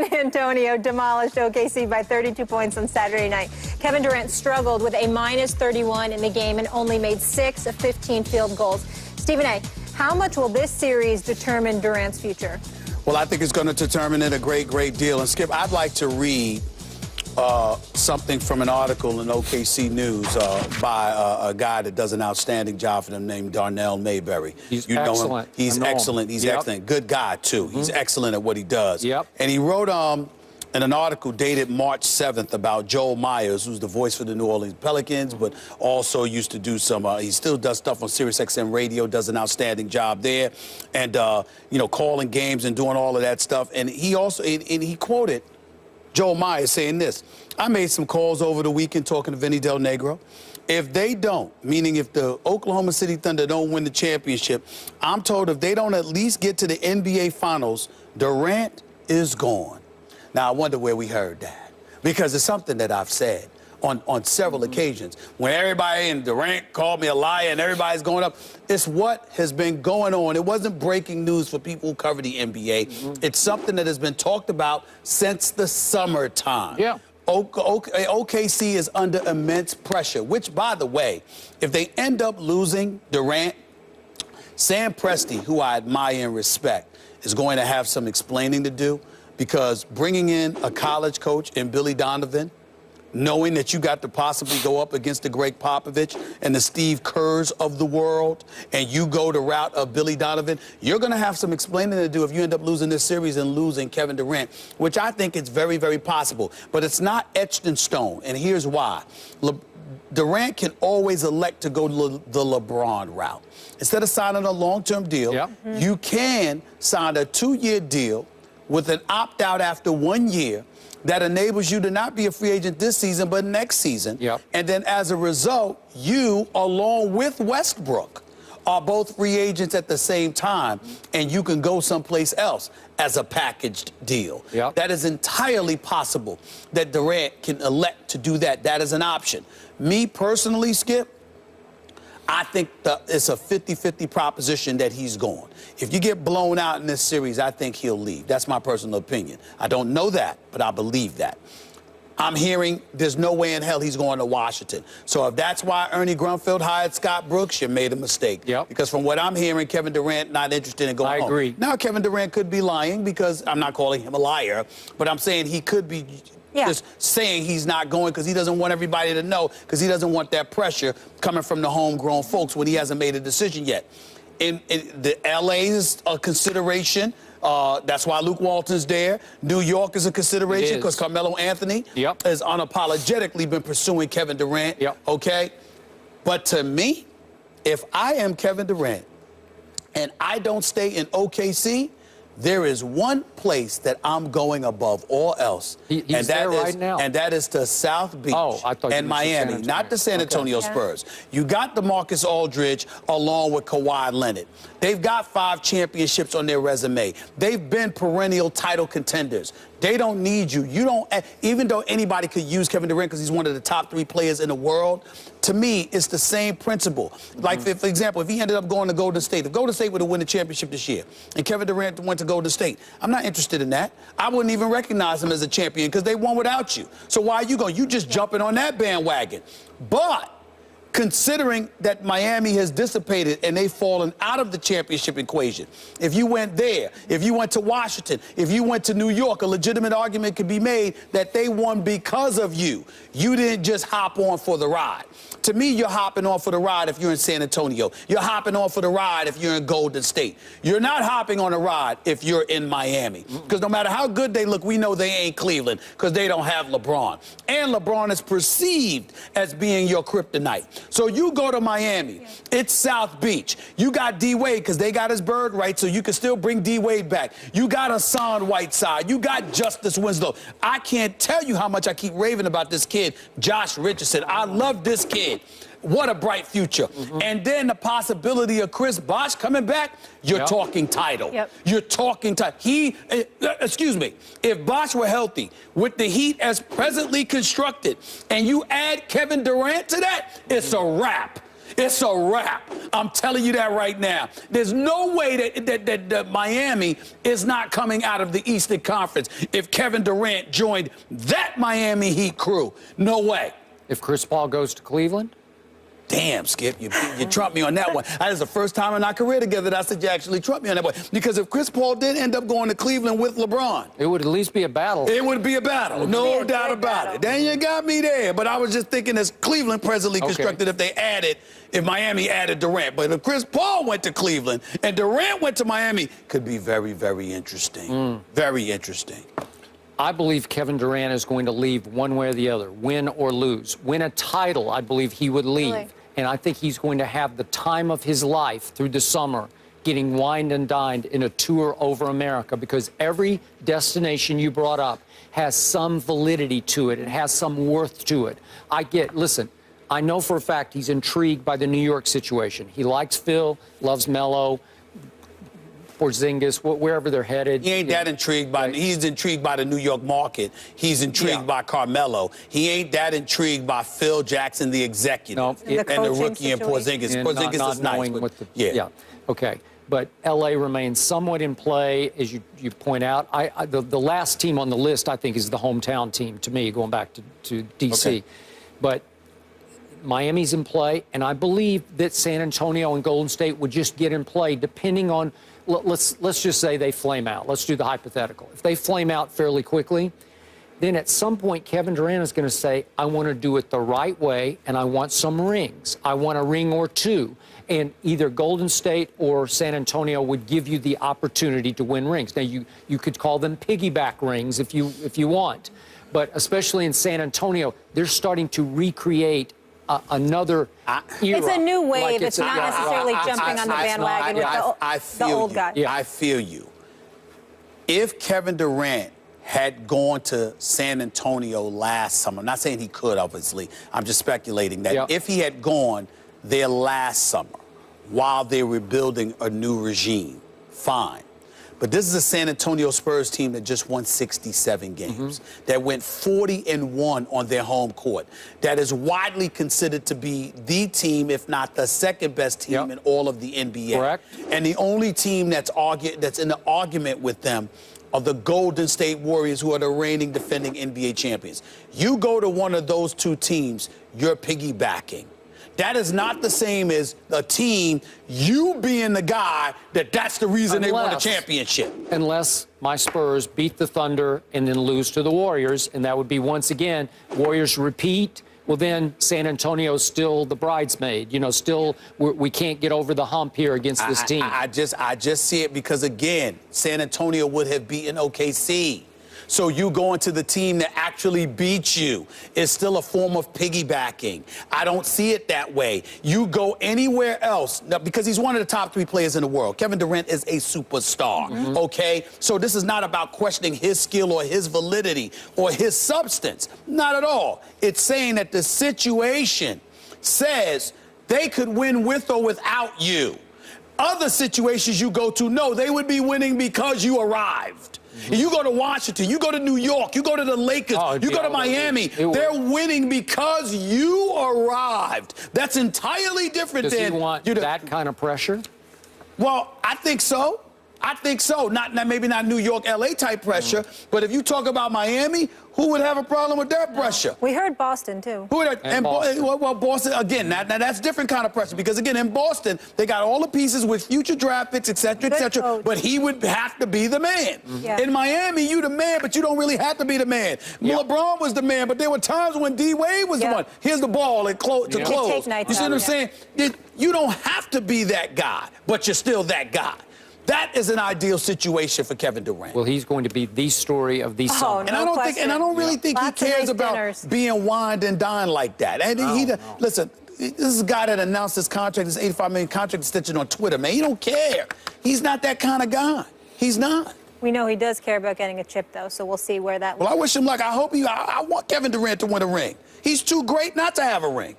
San Antonio demolished OKC by 32 points on Saturday night. Kevin Durant struggled with a minus 31 in the game and only made 6 of 15 field goals. Stephen A., how much will this series determine Durant's future? Well, I think it's going to determine it a great deal. And, Skip, I'd like to read something from an article in OKC News by a guy that does an outstanding job for them named Darnell Mayberry. He's excellent. Know him. He's excellent. He's excellent. Good guy, too. He's excellent at what he does. And he wrote in an article dated March 7th about Joel Myers, who's the voice for the New Orleans Pelicans, but also used to do some, he still does stuff on SiriusXM radio, does an outstanding job there, and, you know, calling games and doing all of that stuff. And he also, and he quoted Joel Myers saying this: I made some calls over the weekend talking to Vinny Del Negro. If they don't, meaning if the Oklahoma City Thunder don't win the championship, I'm told if they don't at least get to the NBA Finals, Durant is gone. Now, I wonder where we heard that, because it's something that I've said on several occasions. When everybody and Durant called me a liar and everybody's going up, it's what has been going on. It wasn't breaking news for people who cover the NBA. It's something that has been talked about since the summertime. OKC is under immense pressure, which, by the way, if they end up losing Durant, Sam Presti, who I admire and respect, is going to have some explaining to do, because bringing in a college coach in Billy Donovan, knowing that you got to possibly go up against the Greg Popovich and the Steve Kerrs of the world, and you go the route of Billy Donovan, you're going to have some explaining to do if you end up losing this series and losing Kevin Durant, which I think is very possible. But it's not etched in stone, and here's why. Durant can always elect to go the LeBron route. Instead of signing a long-term deal, you can sign a 2-year deal with an opt-out after 1 year that enables you to not be a free agent this season, but next season. And then as a result, you, along with Westbrook, are both free agents at the same time, and you can go someplace else as a packaged deal. That is entirely possible that Durant can elect to do that. That is an option. Me personally, Skip, I think it's a 50-50 proposition that he's gone. If you get blown out in this series, I think he'll leave. That's my personal opinion. I don't know that, but I believe that. I'm hearing there's no way in hell he's going to Washington. So if that's why Ernie Grunfeld hired Scott Brooks, you made a mistake. Because from what I'm hearing, Kevin Durant not interested in going home. I agree. Now, Kevin Durant could be lying, because I'm not calling him a liar, but I'm saying he could be just saying he's not going because he doesn't want everybody to know, because he doesn't want that pressure coming from the homegrown folks when he hasn't made a decision yet. In the LA is a consideration. That's why Luke Walton's there. New York is a consideration because Carmelo Anthony has unapologetically been pursuing Kevin Durant. Okay? But to me, if I am Kevin Durant and I don't stay in OKC, there is one place that I'm going above all else, and that is to South Beach and Miami, not the San Antonio Spurs. You got DeMarcus Aldridge along with Kawhi Leonard. They've got 5 championships on their resume. They've been perennial title contenders. They don't need you. You don't, even though anybody could use Kevin Durant because he's one of the top 3 players in the world, to me, it's the same principle. Like, for example, if he ended up going to Golden State, if Golden State would have won the championship this year, and Kevin Durant went to Golden State, I'm not interested in that. I wouldn't even recognize him as a champion because they won without you. So why are you going? You just jumping on that bandwagon. But considering that Miami has dissipated and they've fallen out of the championship equation, if you went there, if you went to Washington, if you went to New York, a legitimate argument could be made that they won because of you. You didn't just hop on for the ride. To me, you're hopping on for the ride if you're in San Antonio. You're hopping on for the ride if you're in Golden State. You're not hopping on a ride if you're in Miami. Because no matter how good they look, we know they ain't Cleveland because they don't have LeBron. And LeBron is perceived as being your kryptonite. So you go to Miami. It's South Beach. You got D-Wade because they got his bird right, so you can still bring D-Wade back. You got Hassan Whiteside. You got Justice Winslow. I can't tell you how much I keep raving about this kid, Josh Richardson. I love this kid. What a bright future. And then the possibility of Chris Bosh coming back, you're talking title. You're talking title. Excuse me, if Bosh were healthy, with the Heat as presently constructed, and you add Kevin Durant to that, it's a wrap. It's a wrap. I'm telling you that right now. There's no way that Miami is not coming out of the Eastern Conference if Kevin Durant joined that Miami Heat crew. No way. If Chris Paul goes to Cleveland? Damn, Skip, you trumped me on that one. That is the first time in our career together that I said you actually trumped me on that one. Because if Chris Paul did end up going to Cleveland with LeBron, it would at least be a battle. It would be a battle, no doubt about it. Then you got me there. But I was just thinking as Cleveland presently constructed if Miami added Durant. But if Chris Paul went to Cleveland and Durant went to Miami, could be very, very interesting. Very interesting. I believe Kevin Durant is going to leave one way or the other, win or lose. Win a title, I believe he would leave. Really? And I think he's going to have the time of his life through the summer getting wined and dined in a tour over America, because every destination you brought up has some validity to it. It has some worth to it. Listen, I know for a fact he's intrigued by the New York situation. He likes Phil, loves Melo, Porzingis, wherever they're headed. He ain't that intrigued by. He's intrigued by the New York market. He's intrigued by Carmelo. He ain't that intrigued by Phil Jackson, the executive, and the rookie and Porzingis. Porzingis is nice. Okay. But L.A. remains somewhat in play, as you point out. The last team on the list, I think, is the hometown team to me, going back to D.C. Okay. But Miami's in play, and I believe that San Antonio and Golden State would just get in play depending on. Let's just say they flame out. Let's do the hypothetical. If they flame out fairly quickly, then at some point Kevin Durant is going to say, I want to do it the right way, and I want some rings. I want a ring or two. And either Golden State or San Antonio would give you the opportunity to win rings. Now, you could call them piggyback rings if you want. But especially in San Antonio, they're starting to recreate another era. It's a new wave. It's not necessarily jumping on the bandwagon with the old guy. Yeah. I feel you. If Kevin Durant had gone to San Antonio last summer, I'm not saying he could, obviously. I'm just speculating that if he had gone there last summer while they were building a new regime, fine. But this is a San Antonio Spurs team that just won 67 games, that went 40-1 on their home court, that is widely considered to be the team, if not the second best team in all of the NBA. Correct. And the only team that's in the argument with them are the Golden State Warriors, who are the reigning defending NBA champions. You go to one of those two teams, you're piggybacking. That is not the same as a team, you being the guy that's the reason they won the championship. Unless my Spurs beat the Thunder and then lose to the Warriors, and that would be, once again, Warriors repeat. Well, then San Antonio's still the bridesmaid. You know, still we can't get over the hump here against this team. I just see it because, again, San Antonio would have beaten OKC. So you going to the team that actually beat you is still a form of piggybacking. I don't see it that way. You go anywhere else, now, because he's one of the top 3 players in the world. Kevin Durant is a superstar, okay? So this is not about questioning his skill or his validity or his substance. Not at all. It's saying that the situation says they could win with or without you. Other situations you go to, no, they would be winning because you arrived. You go to Washington, you go to New York, you go to the Lakers, you go to Miami. They're winning because you arrived. That's entirely different than... Does he want that kind of pressure? Well, I think so. I think so. Maybe not New York, L.A. type pressure, but if you talk about Miami, who would have a problem with their pressure? We heard Boston, too. Well, Boston, again, now that's different kind of pressure, because, again, in Boston, they got all the pieces with future draft picks, et cetera, but he would have to be the man. In Miami, you the man, but you don't really have to be the man. LeBron was the man, but there were times when D-Wade was the one. Here's the ball to close. You see what I'm saying? You don't have to be that guy, but you're still that guy. That is an ideal situation for Kevin Durant. Well, he's going to be the story of the summer. And I don't really think he cares about being wined and dined like that. And listen, this is a guy that announced his contract, his $85 million contract extension on Twitter, man. He don't care. He's not that kind of guy. He's not. We know he does care about getting a chip, though, so we'll see where that Well, I wish him luck. I want Kevin Durant to win a ring. He's too great not to have a ring.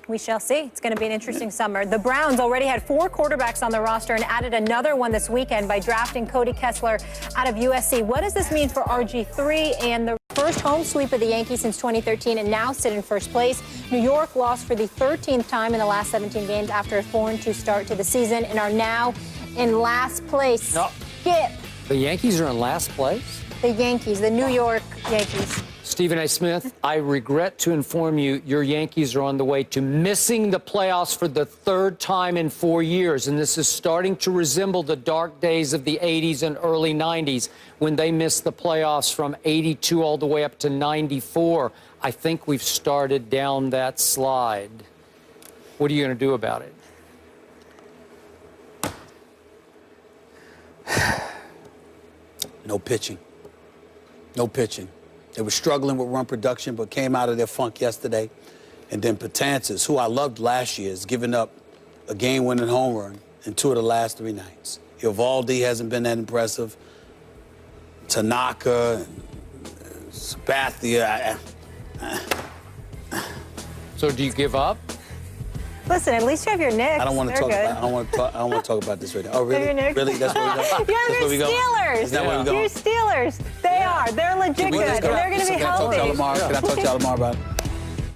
We shall see. It's going to be an interesting summer. The Browns already had 4 quarterbacks on the roster and added another one this weekend by drafting Cody Kessler out of USC. What does this mean for RG3 and the first home sweep of the Yankees since 2013 and now sit in first place. New York lost for the 13th time in the last 17 games after a 4-2 start to the season and are now in last place. No. Skip. The Yankees are in last place? The Yankees, the New York Yankees. Stephen A. Smith, I regret to inform you, your Yankees are on the way to missing the playoffs for the 3rd time in 4 years, and this is starting to resemble the dark days of the 80s and early 90s when they missed the playoffs from 82 all the way up to 94. I think we've started down that slide. What are you going to do about it? No pitching. No pitching. They were struggling with run production, but came out of their funk yesterday. And then Betances, who I loved last year, has given up a game-winning home run in 2 of the last 3 nights. Eovaldi hasn't been that impressive. Tanaka, and Sabathia. So do you give up? Listen, at least you have your Knicks. I don't want to talk about. I don't want to talk about this right now. Oh, really? Really? That's where we go. You're the Steelers. Is that where we go? You're Steelers. They are. They're legit good. And they're going to be healthy. Can I talk to y'all tomorrow about it?